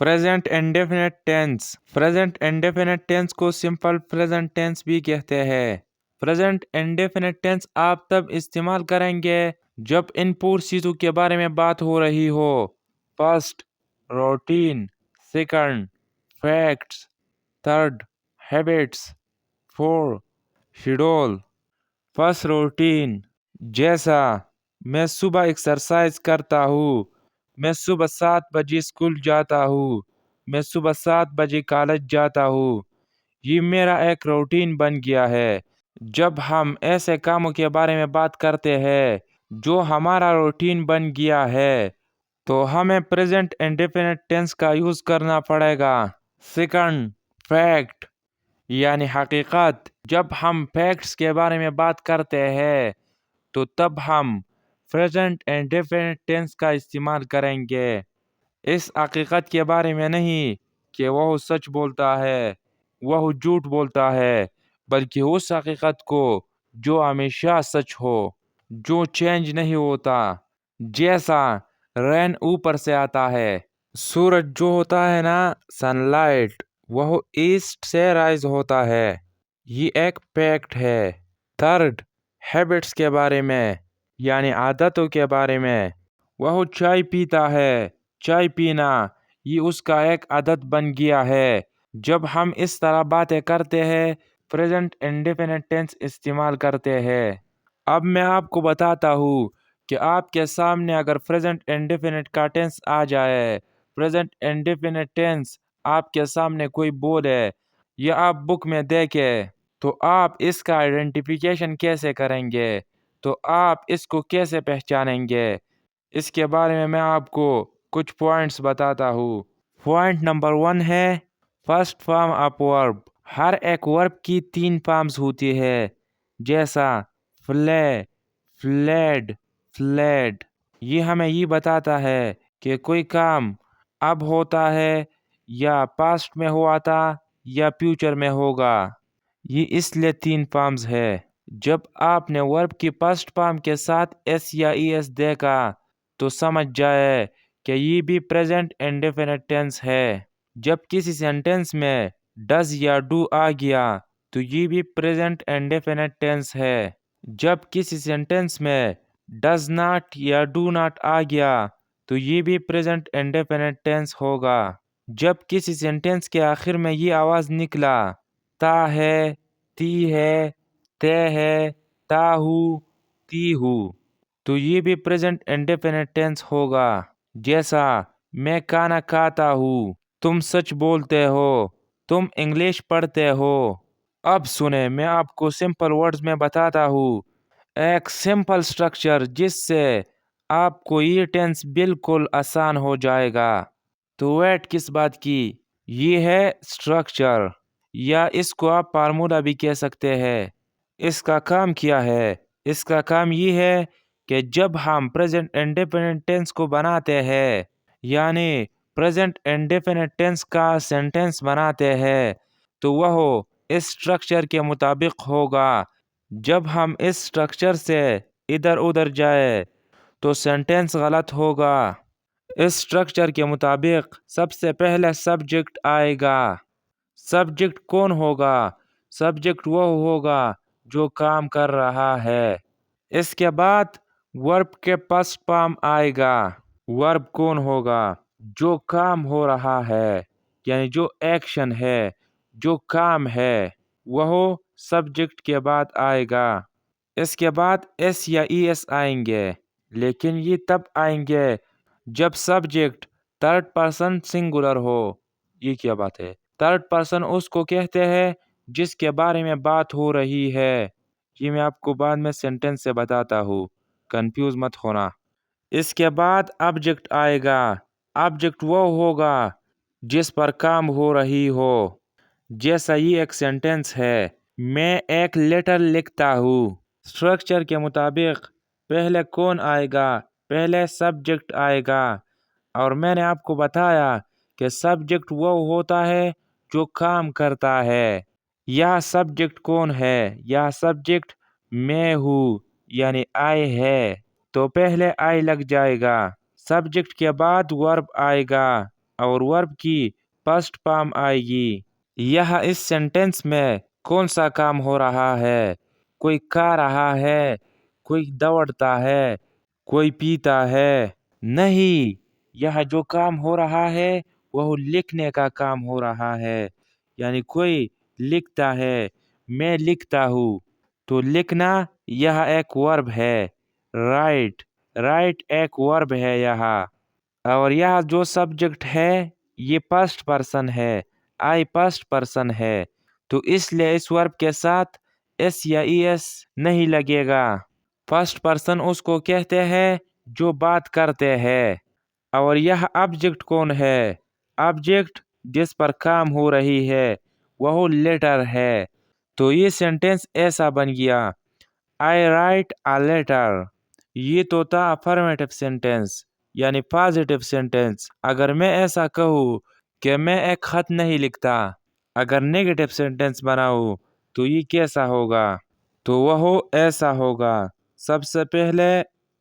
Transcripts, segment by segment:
Present indefinite tense. Present indefinite tense को simple present tense भी कहते हैं। प्रेजेंट इंडेफिनिट टेंस आप तब इस्तेमाल करेंगे जब इन पूरी चीज़ों के बारे में बात हो रही हो। First, routine. Second, facts. Third, habits. Four, schedule. First, routine. जैसा मैं सुबह एक्सरसाइज करता हूँ, मैं सुबह 7 बजे स्कूल जाता हूँ, मैं सुबह 7 बजे कॉलेज जाता हूँ। ये मेरा एक रूटीन बन गया है। जब हम ऐसे कामों के बारे में बात करते हैं जो हमारा रूटीन बन गया है, तो हमें प्रेजेंट इंडेफिनिट टेंस का यूज़ करना पड़ेगा। सेकंड, फैक्ट यानी हकीकत। जब हम फैक्ट्स के बारे में बात करते हैं तो तब हम प्रेजेंट इंडेफिनिट टेंस का इस्तेमाल करेंगे। इस हकीकत के बारे में नहीं कि वह सच बोलता है, वह झूठ बोलता है, बल्कि उस हकीकत को जो हमेशा सच हो, जो चेंज नहीं होता। जैसा रेन ऊपर से आता है, सूरज जो होता है ना, सनलाइट, वह ईस्ट से राइज होता है। ये एक फैक्ट है। थर्ड, हैबिट्स के बारे में यानी आदतों के बारे में। वह चाय पीता है, चाय पीना ये उसका एक आदत बन गया है। जब हम इस तरह बातें करते हैं, प्रेजेंट इंडेफिनिट टेंस इस्तेमाल करते हैं। अब मैं आपको बताता हूँ कि आपके सामने अगर प्रेजेंट इंडेफिनिट का टेंस आ जाए, प्रेजेंट इंडेफिनिट टेंस आपके सामने कोई बोले या आप बुक में देखें, तो आप इसका आइडेंटिफिकेशन कैसे करेंगे, तो आप इसको कैसे पहचानेंगे, इसके बारे में मैं आपको कुछ पॉइंट्स बताता हूँ। पॉइंट नंबर 1 है फर्स्ट फॉर्म ऑफ वर्ब। हर एक वर्ब की 3 फॉर्म्स होती है, जैसा फ्ले, फ्लेड, फ्लेड। ये हमें ये बताता है कि कोई काम अब होता है या पास्ट में हुआ था या फ्यूचर में होगा। ये इसलिए 3 फॉर्म्स है। जब आपने वर्ब की फर्स्ट फॉर्म के साथ एस या ईएस देखा तो समझ जाए कि ये भी प्रेजेंट इंडेफिनिट टेंस है। जब किसी सेंटेंस में डज या डू आ गया तो ये भी प्रेजेंट इंडेफिनिट टेंस है। जब किसी सेंटेंस में डज नॉट या डू नॉट आ गया तो ये भी प्रेजेंट इंडेफिनिट टेंस होगा। जब किसी सेंटेंस के आखिर में ये आवाज़ निकला ता है, ती है, ते है, ताहू, ती हूँ, तो ये भी प्रेजेंट इंडेफिनिट टेंस होगा। जैसा मैं खाना खाता हूँ, तुम सच बोलते हो, तुम इंग्लिश पढ़ते हो। अब सुने, मैं आपको सिंपल वर्ड्स में बताता हूँ एक सिंपल स्ट्रक्चर जिससे आपको ये टेंस बिल्कुल आसान हो जाएगा। तो वेट किस बात की, ये है स्ट्रक्चर, या इसको आप फार्मूला भी कह सकते हैं। इसका काम क्या है? इसका काम ये है कि जब हम प्रेजेंट इंडेफिनिट टेंस को बनाते हैं, यानी प्रेजेंट इंडेफिनिट टेंस का सेंटेंस बनाते हैं, तो वह इस स्ट्रक्चर के मुताबिक होगा। जब हम इस स्ट्रक्चर से इधर उधर जाए तो सेंटेंस गलत होगा। इस स्ट्रक्चर के मुताबिक सबसे पहले सब्जेक्ट आएगा। सब्जेक्ट कौन होगा? सब्जेक्ट वो होगा जो काम कर रहा है। इसके बाद वर्ब के फर्स्ट फॉर्म आएगा। वर्ब कौन होगा? जो काम हो रहा है, यानी जो एक्शन है, जो काम है, वह सब्जेक्ट के बाद आएगा। इसके बाद एस या ई एस आएंगे, लेकिन ये तब आएंगे जब सब्जेक्ट थर्ड पर्सन सिंगुलर हो। ये क्या बात है? थर्ड पर्सन उसको कहते हैं जिसके बारे में बात हो रही है। ये मैं आपको बाद में सेंटेंस से बताता हूँ, कंफ्यूज मत होना। इसके बाद ऑब्जेक्ट आएगा। ऑब्जेक्ट वो होगा जिस पर काम हो रही हो। जैसा ये एक सेंटेंस है, मैं एक लेटर लिखता हूँ। स्ट्रक्चर के मुताबिक पहले कौन आएगा? पहले सब्जेक्ट आएगा। और मैंने आपको बताया कि सब्जेक्ट वो होता है जो काम करता है। यह सब्जेक्ट कौन है? यह सब्जेक्ट मैं हूँ, यानी आई है। तो पहले आई लग जाएगा, सब्जेक्ट के बाद वर्ब आएगा اور ورب کی پسٹ فارم آئے گی۔ یہاں اس سینٹینس میں کون سا کام ہو رہا ہے؟ کوئی کھا رہا ہے، کوئی دوڑتا ہے، کوئی پیتا ہے؟ نہیں، یہاں جو کام ہو رہا ہے وہ لکھنے کا کام ہو رہا ہے، یعنی کوئی لکھتا ہے، میں لکھتا ہوں، تو لکھنا یہ ایک ورب ہے۔ رائٹ ایک ورب ہے یہاں، اور یہاں جو سبجیکٹ ہے یہ پسٹ پرسن ہے، آئی پسٹ پرسن ہے، تو اس لیے اس ورب کے ساتھ ایس یا ای ایس نہیں لگے گا۔ فرسٹ پرسن اس کو کہتے ہیں جو بات کرتے ہیں۔ اور یہ آبجیکٹ کون ہے؟ آبجیکٹ جس پر کام ہو رہی ہے وہ لیٹر ہے، تو یہ سینٹینس ایسا بن گیا، آئی رائٹ اے لیٹر۔ یہ تو تھا افرمیٹو سینٹینس، یعنی پازیٹیو سینٹینس۔ اگر میں ایسا کہوں کہ میں ایک خط نہیں لکھتا، اگر نیگیٹو سینٹینس بناؤں تو یہ کیسا ہوگا؟ تو وہ ایسا ہوگا، سب سے پہلے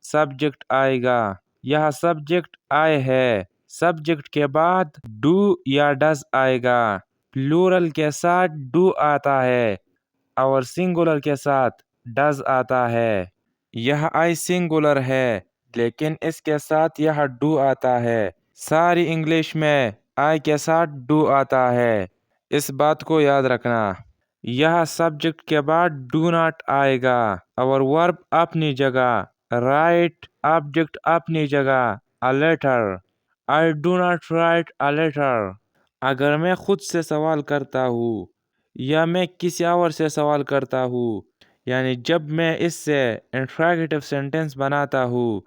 سبجیکٹ آئے گا، یہاں سبجیکٹ آئے ہے، سبجیکٹ کے بعد ڈو یا ڈز آئے گا، پلورل کے ساتھ ڈو آتا ہے اور سنگولر کے ساتھ ڈز آتا ہے۔ یہ آئی سنگولر ہے لیکن اس کے ساتھ یہ ڈو آتا ہے۔ ساری انگلش میں آئی کے ساتھ ڈو آتا ہے، اس بات کو یاد رکھنا۔ یہ سبجیکٹ کے بعد ڈو ناٹ آئے گا اور ورب اپنی جگہ، رائٹ آبجیکٹ اپنی جگہ، a letter، I do not write a letter۔ اگر میں خود سے سوال کرتا ہوں یا میں کسی اور سے سوال کرتا ہوں، یعنی جب میں اس سے انٹراگیٹو سینٹینس بناتا ہوں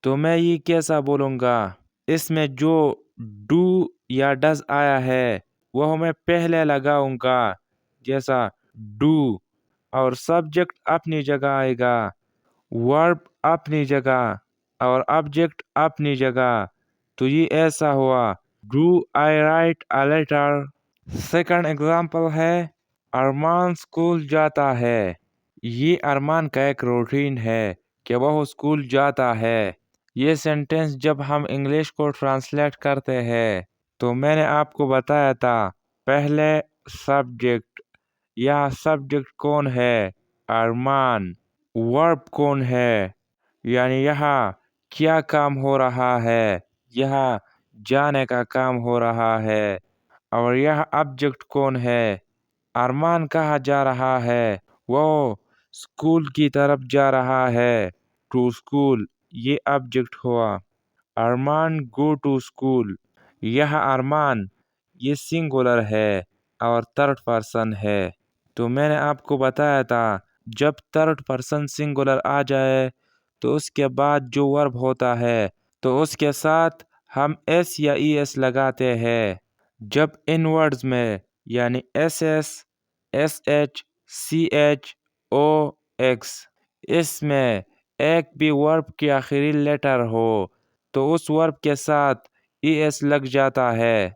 تو میں یہ کیسا بولوں گا؟ اس میں جو ڈو یا ڈز آیا ہے وہ میں پہلے لگاؤں گا، جیسا ڈو، اور سبجیکٹ اپنی جگہ آئے گا، ورب اپنی جگہ اور آبجیکٹ اپنی جگہ، تو یہ ایسا ہوا، do I write a letter. Second example ہے، ارمان اسکول جاتا ہے۔ یہ ارمان کا ایک روٹین ہے کہ وہ اسکول جاتا ہے۔ یہ سینٹینس جب ہم انگلش کو ٹرانسلیٹ کرتے ہیں تو میں نے آپ کو بتایا تھا، پہلے سبجیکٹ، یہ سبجیکٹ کون ہے؟ ارمان۔ ورب کون ہے؟ یعنی یہاں کیا کام ہو رہا ہے؟ یہاں جانے کا کام ہو رہا ہے۔ اور یہ آبجیکٹ کون ہے؟ ارمان کہاں جا رہا ہے؟ وہ اسکول کی طرف جا رہا ہے، ٹو اسکول، یہ آبجیکٹ ہوا۔ ارمان گو ٹو اسکول۔ یہ ارمان، یہ سنگولر ہے اور تھرڈ پرسن ہے، تو میں نے آپ کو بتایا تھا جب تھرڈ پرسن سنگولر آ جائے تو اس کے بعد جو ورب ہوتا ہے تو اس کے ساتھ ہم ایس یا ای ایس لگاتے ہیں۔ جب ان ورڈز میں یعنی S S, S H, C H, O X, اس میں ایک بھی ورب کی آخری لیٹر ہو تو اس ورب کے ساتھ ای ایس لگ جاتا ہے۔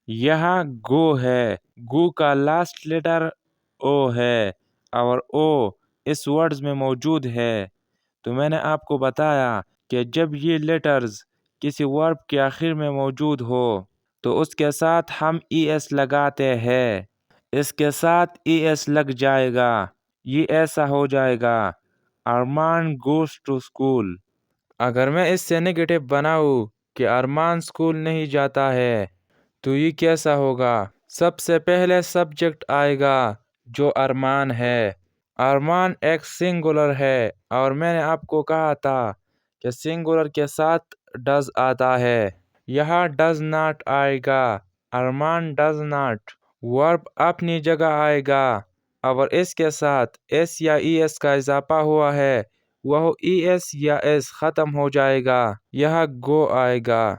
یہاں گو ہے، گو کا لاسٹ لیٹر او ہے اور او اس ورڈز میں موجود ہے، تو میں نے آپ کو بتایا کہ جب یہ لیٹرز کسی ورب کے آخر میں موجود ہو تو اس کے ساتھ ہم ای ایس لگاتے ہیں، اس کے ساتھ ای ایس لگ جائے گا، یہ ایسا ہو جائے گا، ارمان گوز ٹو اسکول۔ اگر میں اس سے نیگیٹو بناؤں کہ ارمان اسکول نہیں جاتا ہے تو یہ کیسا ہوگا؟ سب سے پہلے سبجیکٹ آئے گا جو ارمان ہے۔ ارمان ایک سنگولر ہے اور میں نے آپ کو کہا تھا کہ سنگولر کے ساتھ ڈز آتا ہے، یہاں ڈز ناٹ آئے گا، ارمان ڈز ناٹ۔ ورب اپنی جگہ آئے گا اور اس کے ساتھ ایس یا ای ایس کا اضافہ ہوا ہے، وہ ای ایس یا ایس ختم ہو جائے گا، یہاں گو آئے گا۔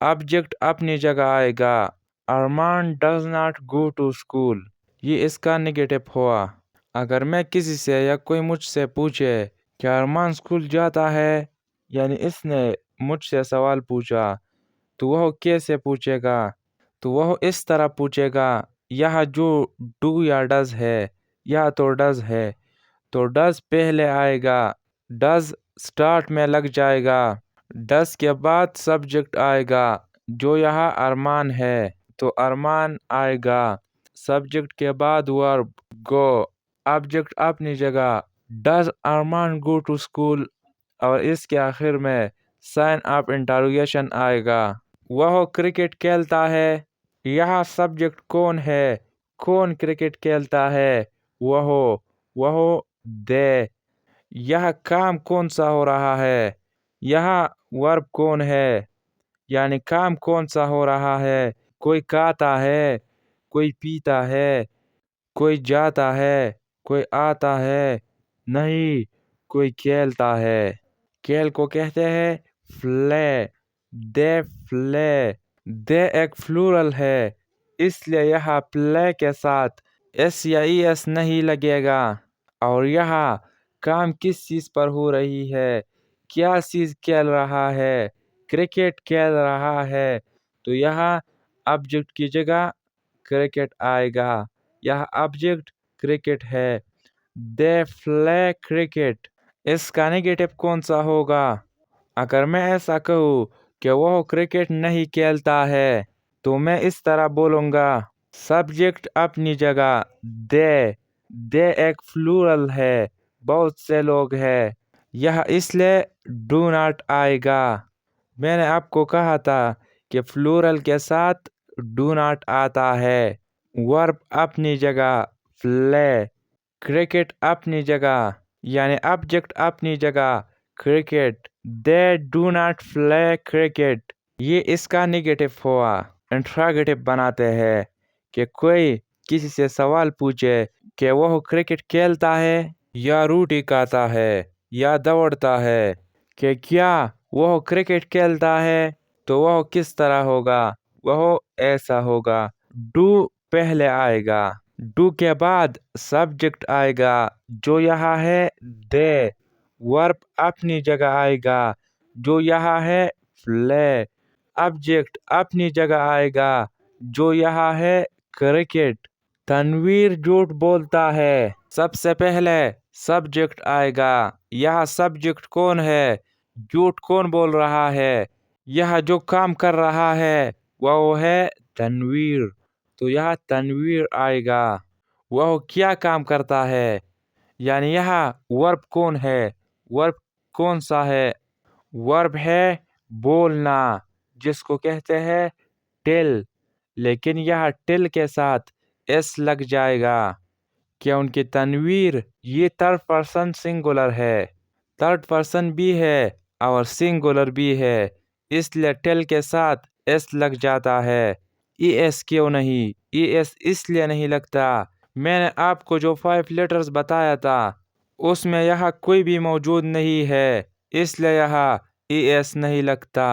آبجیکٹ اپنی جگہ آئے گا، Armaan does not go to school, یہ اس کا نیگیٹو ہوا۔ اگر میں کسی سے یا کوئی مجھ سے پوچھے کہ ارمان اسکول جاتا ہے، یعنی اس نے مجھ سے سوال پوچھا، تو وہ کیسے پوچھے گا؟ تو وہ اس طرح پوچھے گا، یہاں جو ڈو یا ڈز ہے، یا تو ڈز ہے تو ڈز پہلے آئے گا، ڈز سٹارٹ میں لگ جائے گا، ڈز کے بعد سبجیکٹ آئے گا، जो यहाँ अरमान है तो अरमान आएगा। सब्जेक्ट के बाद वर्ब गो, ऑब्जेक्ट अपनी जगह। Does Arman go to school, और इसके आखिर में साइन ऑफ इंटरोगेशन आएगा। वह क्रिकेट खेलता है। यहाँ सब्जेक्ट कौन है, कौन क्रिकेट खेलता है, वह दे। यह काम कौन सा हो रहा है, यहाँ वर्ब कौन है, यानी काम कौन सा हो रहा है। कोई खाता है, कोई पीता है, कोई जाता है, कोई आता है, नहीं, कोई खेलता है। खेल को कहते हैं प्ले। They play. दे एक फ्लूरल है, इसलिए यहाँ प्ले के साथ एस या ई एस नहीं लगेगा। और यहाँ काम किस चीज़ पर हो रही है, क्या चीज़ खेल रहा है, क्रिकेट खेल रहा है, तो यहाँ ऑब्जेक्ट की जगह क्रिकेट आएगा। यह ऑब्जेक्ट क्रिकेट है। They play cricket. इसका नेगेटिव कौन सा होगा? अगर मैं ऐसा कहूँ कि वह क्रिकेट नहीं खेलता है तो मैं इस तरह बोलूँगा, सब्जेक्ट अपनी जगह दे। दे एक प्लूरल है, बहुत से लोग हैं, यह इसलिए डू नॉट आएगा। मैंने आपको कहा था कि प्लूरल के साथ डू नॉट आता है। वर्ब अपनी जगह प्ले, क्रिकेट अपनी जगह, यानी ऑब्जेक्ट अपनी जगह cricket. They do not play cricket, ये इसका नेगेटिव हुआ। इंट्रोगेटिव बनाते हैं कि कोई किसी से सवाल पूछे कि वह क्रिकेट खेलता है या रोटी खाता है या दौड़ता है, कि क्या वह क्रिकेट खेलता है, तो वह किस तरह होगा, वह ऐसा होगा। डू पहले आएगा, डू के बाद सब्जेक्ट आएगा जो यहाँ है दे। वर्ब अपनी जगह आएगा जो यहाँ है प्ले। ऑब्जेक्ट अपनी जगह आएगा जो यहाँ है क्रिकेट। तनवीर झूठ बोलता है, सबसे पहले सब्जेक्ट आएगा। यह सब्जेक्ट कौन है, झूठ कौन बोल रहा है, यह जो काम कर रहा है वह है तनवीर, तो यह तनवीर आएगा। वह क्या काम करता है, यानी यहाँ वर्ब कौन है, वर्ब कौन सा है, वर्ब है बोलना, जिसको कहते हैं टेल। लेकिन यह टेल के साथ एस लग जाएगा क्योंकि तनवीर ये थर्ड पर्सन सिंगुलर है, थर्ड पर्सन भी है और सिंगुलर भी है, इसलिए टेल के साथ एस लग जाता है। ई एस क्यों नहीं, ई एस इसलिए नहीं लगता, मैंने आपको जो 5 लेटर्स बताया था उसमें यहाँ कोई भी मौजूद नहीं है, इसलिए यहाँ ई एस नहीं लगता।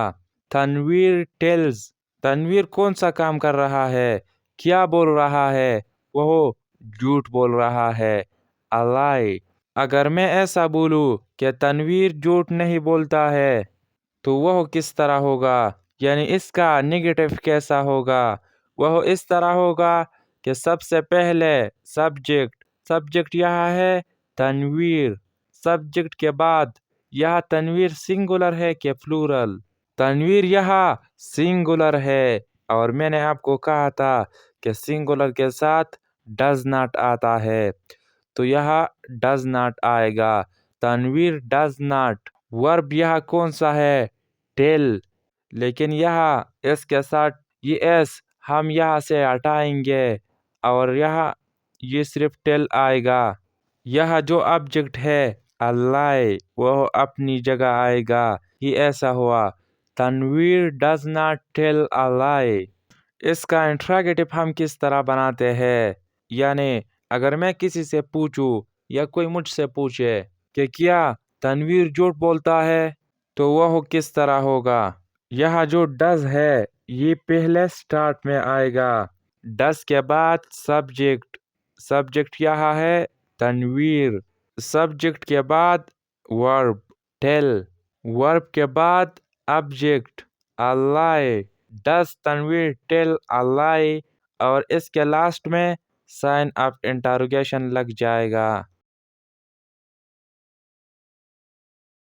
तनवीर टेल्स, तनवीर कौन सा काम कर रहा है, क्या बोल रहा है, वह झूठ बोल रहा है, अलाई। अगर मैं ऐसा बोलूं कि तनवीर झूठ नहीं बोलता है तो वह किस तरह होगा, यानी इसका नेगेटिव कैसा होगा, वह इस तरह होगा कि सबसे पहले सब्जेक्ट, सब्जेक्ट यहाँ है तनवीर, सब्जेक्ट के बाद यह तनवीर सिंगुलर है कि प्लूरल, तनवीर यहाँ सिंगुलर है। और मैंने आपको कहा था कि सिंगुलर के साथ डज नॉट आता है, तो यहाँ डज नॉट आएगा। Tanveer does not. वर्ब यहाँ कौन सा है, टेल, लेकिन यहाँ एस के साथ ये एस हम यहाँ से हटाएंगे और यहाँ ये सिर्फ टेल आएगा। यह जो ऑब्जेक्ट है अल्लाई, वह अपनी जगह आएगा, ये ऐसा हुआ। Tanveer does not tell a lie. इसका इंट्रोगेटिव हम किस तरह बनाते हैं, यानी अगर मैं किसी से पूछूं या कोई मुझसे पूछे कि क्या तनवीर झूठ बोलता है, तो वह किस तरह होगा। यह जो डज है ये पहले स्टार्ट में आएगा, डज के बाद सब्जेक्ट, सब्जेक्ट यहाँ है तनवीर, सब्जेक्ट के बाद वर्ब टेल, वर्ब के बाद ऑब्जेक्ट अल्लाई। डज तनवीर टेल अल्लाई, और इसके लास्ट में साइन ऑफ इंटरोगेशन लग जाएगा।